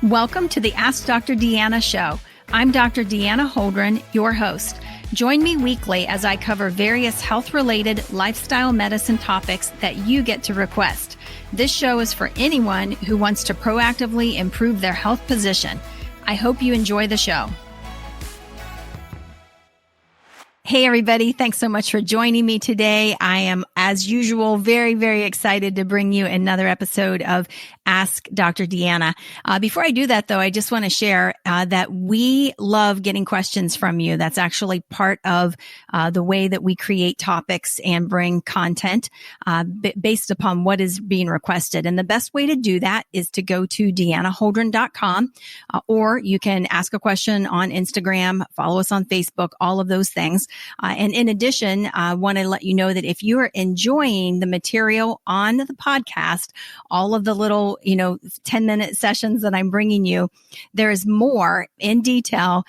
Welcome to the Ask Dr. Deanna show. I'm Dr. Deanna Holdren, your host. Join me weekly as I cover various health-related lifestyle medicine topics that you get to request. This show is for anyone who wants to proactively improve their health position. I hope you enjoy the show. Hey, everybody. Thanks so much for joining me today. I am, as usual, very, very excited to bring you another episode of Ask Dr. Deanna. Before I do that, though, I just want to share that we love getting questions from you. That's actually part of the way that we create topics and bring content based upon what is being requested. And the best way to do that is to go to deannaholdren.com, or you can ask a question on Instagram, follow us on Facebook, all of those things. And in addition, I want to let you know that if you are enjoying the material on the podcast, all of the little, 10-minute sessions that I'm bringing you, there is more in detail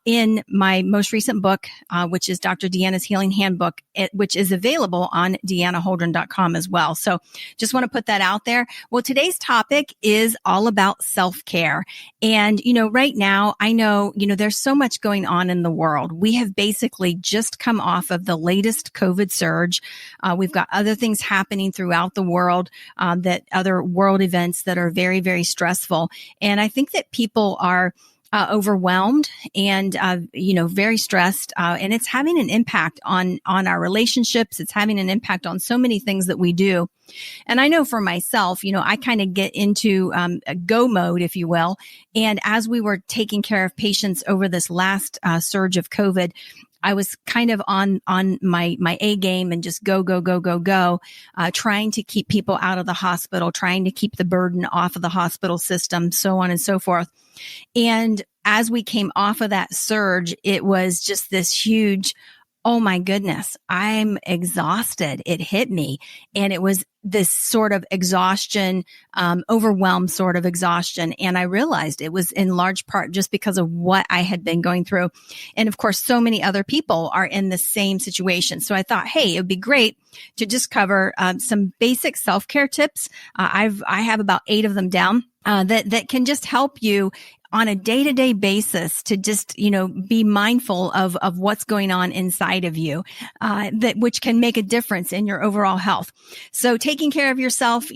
in my most recent book, which is Dr. Deanna's Healing Handbook, which is available on deannaholdren.com as well. So just want to put that out there. Well, today's topic is all about self-care. And, right now, I know, there's so much going on in the world. We have basically just come off of the latest COVID surge. We've got other things happening throughout the world, that other world events that are very, very stressful. And I think that people are overwhelmed and, very stressed. And it's having an impact on our relationships. It's having an impact on so many things that we do. And I know for myself, I kind of get into a go mode, if you will. And as we were taking care of patients over this last surge of COVID, I was kind of on my A game and just go, trying to keep people out of the hospital, trying to keep the burden off of the hospital system, so on and so forth. And as we came off of that surge, it was just this huge, oh my goodness, I'm exhausted. It hit me. And it was this sort of exhaustion, overwhelmed sort of exhaustion. And I realized it was in large part just because of what I had been going through. And of course, so many other people are in the same situation. So I thought, hey, it would be great to just cover some basic self-care tips. I have about 8 of them down that can just help you on a day-to-day basis to just, be mindful of what's going on inside of you, which can make a difference in your overall health. So taking care of yourself,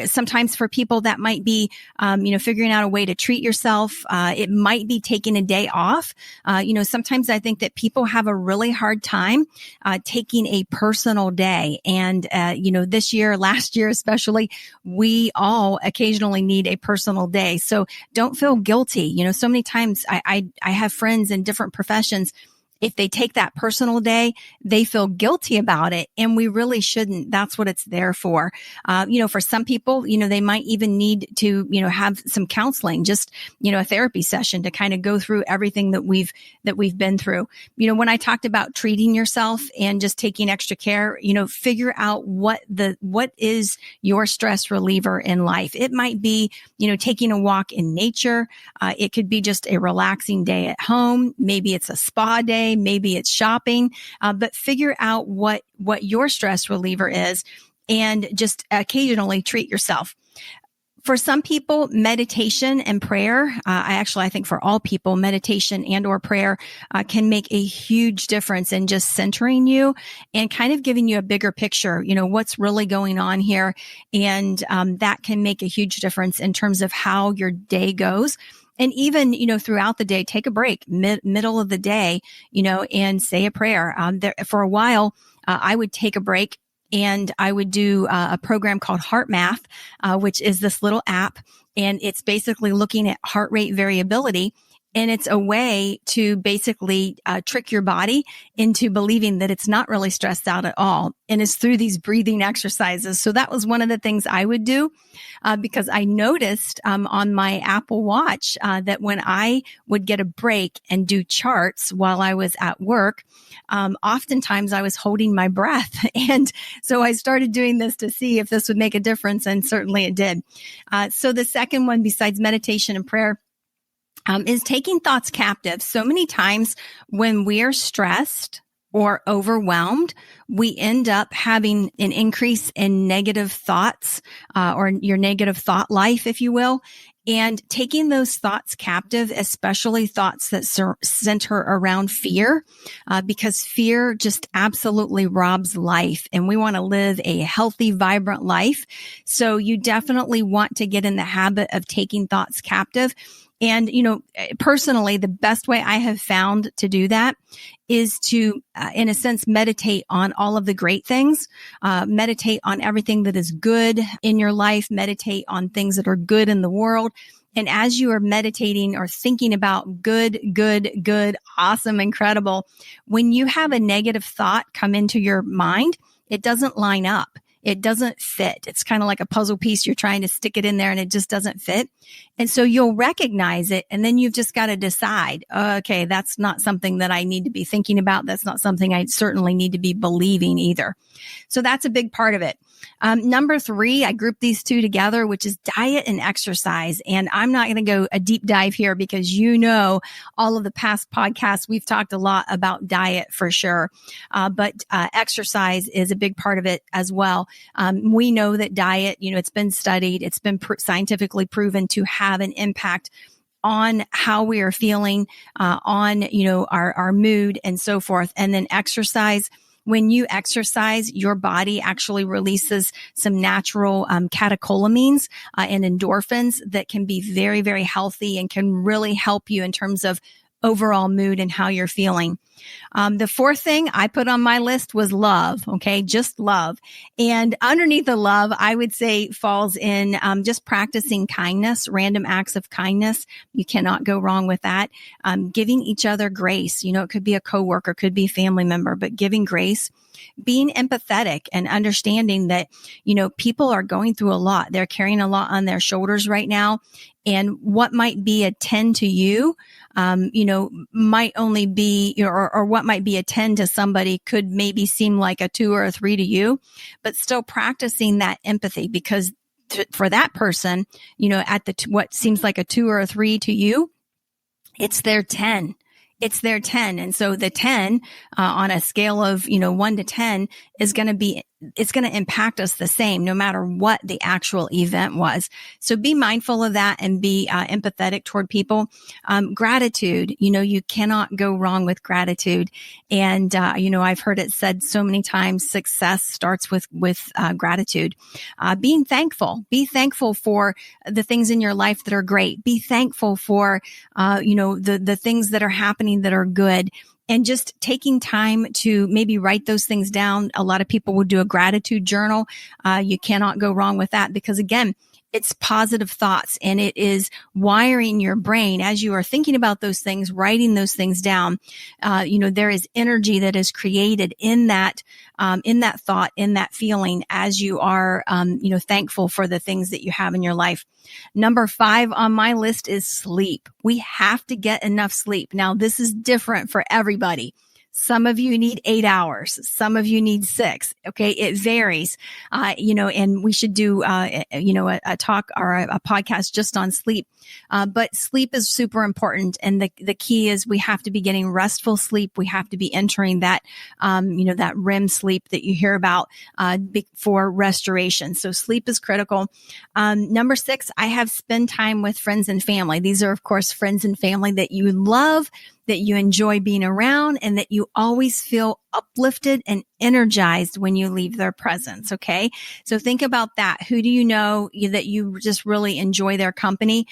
sometimes for people that might be, figuring out a way to treat yourself. It might be taking a day off. Sometimes I think that people have a really hard time, taking a personal day. And, this year, last year, especially, we all occasionally need a personal day. So don't feel guilty. So many times I have friends in different professions. If they take that personal day, they feel guilty about it. And we really shouldn't. That's what it's there for. For some people, they might even need to, have some counseling, just, a therapy session to kind of go through everything that we've been through. When I talked about treating yourself and just taking extra care, figure out what is your stress reliever in life. It might be, taking a walk in nature. It could be just a relaxing day at home. Maybe it's a spa day. Maybe it's shopping, but figure out what your stress reliever is and just occasionally treat yourself. For some people, meditation and prayer, I think for all people, meditation and or prayer can make a huge difference in just centering you and kind of giving you a bigger picture, what's really going on here. And that can make a huge difference in terms of how your day goes. And even, throughout the day, take a break, middle of the day, and say a prayer. For a while, I would take a break and I would do a program called Heart Math, which is this little app. And it's basically looking at heart rate variability. And it's a way to basically trick your body into believing that it's not really stressed out at all. And it's through these breathing exercises. So that was one of the things I would do because I noticed on my Apple Watch that when I would get a break and do charts while I was at work, oftentimes I was holding my breath. And so I started doing this to see if this would make a difference. And certainly it did. So the second one, besides meditation and prayer, is taking thoughts captive. So many times when we are stressed or overwhelmed, we end up having an increase in negative thoughts, or your negative thought life, if you will. and taking those thoughts captive, especially thoughts that center around fear, because fear just absolutely robs life, and we want to live a healthy, vibrant life. So you definitely want to get in the habit of taking thoughts captive. And, personally, the best way I have found to do that is to, in a sense, meditate on all of the great things, meditate on everything that is good in your life, meditate on things that are good in the world. And as you are meditating or thinking about good, awesome, incredible, when you have a negative thought come into your mind, it doesn't line up. It doesn't fit. It's kind of like a puzzle piece. You're trying to stick it in there and it just doesn't fit. And so you'll recognize it. And then you've just got to decide, okay, that's not something that I need to be thinking about. That's not something I certainly need to be believing either. So that's a big part of it. Number 3, I grouped these two together, which is diet and exercise. And I'm not going to go a deep dive here because all of the past podcasts, we've talked a lot about diet for sure. But exercise is a big part of it as well. We know that diet, it's been studied, it's been scientifically proven to have an impact on how we are feeling, on, our mood and so forth. And then exercise. When you exercise, your body actually releases some natural catecholamines and endorphins that can be very, very healthy and can really help you in terms of overall mood and how you're feeling. The 4th thing I put on my list was love. Okay. Just love. And underneath the love, I would say falls in, just practicing kindness, random acts of kindness. You cannot go wrong with that. Giving each other grace. It could be a coworker, could be a family member, but giving grace, being empathetic and understanding that, people are going through a lot. They're carrying a lot on their shoulders right now. And what might be a 10 to you, might only be, or what might be a 10 to somebody could maybe seem like a 2 or a 3 to you, but still practicing that empathy because for that person, at what seems like a 2 or a 3 to you, it's their 10. It's their 10. And so the 10 on a scale of, 1 to 10 is going to be, it's going to impact us the same no matter what the actual event was. So be mindful of that and be empathetic toward people. Gratitude, you cannot go wrong with gratitude. And, I've heard it said so many times, success starts with gratitude. Being thankful, be thankful for the things in your life that are great. Be thankful for, the things that are happening that are good. And just taking time to maybe write those things down. A lot of people would do a gratitude journal. You cannot go wrong with that because again, it's positive thoughts and it is wiring your brain as you are thinking about those things, writing those things down. There is energy that is created in that thought, in that feeling as you are, thankful for the things that you have in your life. Number 5 on my list is sleep. We have to get enough sleep. Now, this is different for everybody. Some of you need 8 hours. Some of you need 6. Okay. It varies. And we should do, a talk or a podcast just on sleep. But sleep is super important. And the key is we have to be getting restful sleep. We have to be entering that, that REM sleep that you hear about, for restoration. So sleep is critical. Number 6, I have spend time with friends and family. These are, of course, friends and family that you love, that you enjoy being around, and that you always feel uplifted and energized when you leave their presence. Okay. So think about that. Who do you know that you just really enjoy their company?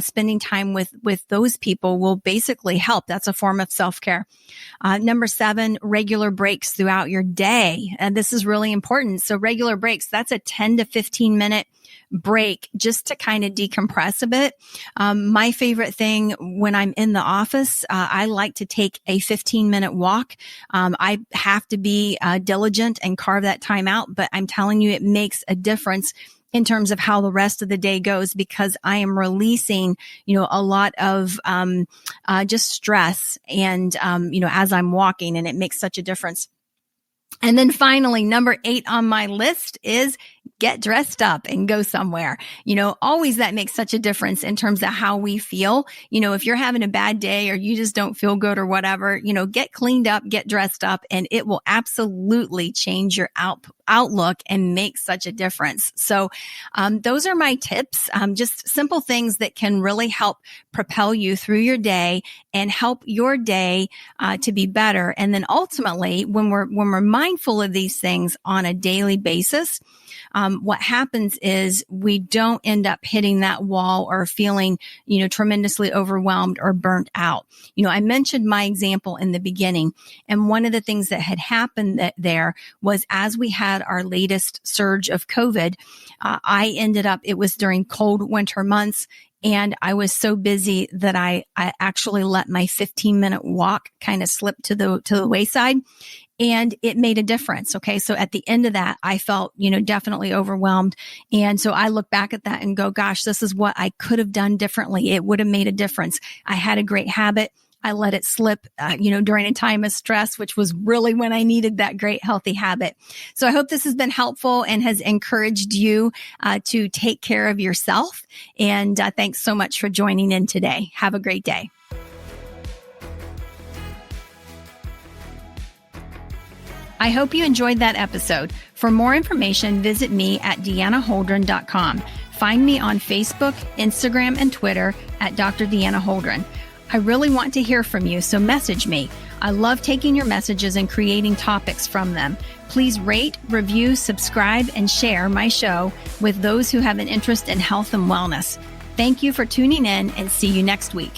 Spending time with those people will basically help. That's a form of self-care. Number 7, regular breaks throughout your day. And this is really important. So regular breaks, that's a 10 to 15 minute break just to kind of decompress a bit. My favorite thing when I'm in the office, I like to take a 15-minute walk. I have to be diligent and carve that time out, but I'm telling you, it makes a difference in terms of how the rest of the day goes because I am releasing, a lot of just stress and, as I'm walking, and it makes such a difference. And then finally, number 8 on my list is get dressed up and go somewhere. Always that makes such a difference in terms of how we feel. If you're having a bad day or you just don't feel good or whatever, get cleaned up, get dressed up, and it will absolutely change your outlook and make such a difference. So those are my tips, just simple things that can really help propel you through your day and help your day to be better. And then ultimately, when we're mindful of these things on a daily basis, what happens is we don't end up hitting that wall or feeling, tremendously overwhelmed or burnt out. I mentioned my example in the beginning, and one of the things that had happened there was as we had our latest surge of COVID, it was during cold winter months. And I was so busy that I actually let my 15-minute walk kind of slip to the wayside. And it made a difference. Okay. So at the end of that, I felt, definitely overwhelmed. And so I look back at that and go, gosh, this is what I could have done differently. It would have made a difference. I had a great habit. I let it slip, during a time of stress, which was really when I needed that great healthy habit. So I hope this has been helpful and has encouraged you to take care of yourself. And thanks so much for joining in today. Have a great day. I hope you enjoyed that episode. For more information, visit me at deannaholdren.com. Find me on Facebook, Instagram, and Twitter at Dr. Deanna Holdren. I really want to hear from you, so message me. I love taking your messages and creating topics from them. Please rate, review, subscribe, and share my show with those who have an interest in health and wellness. Thank you for tuning in, and see you next week.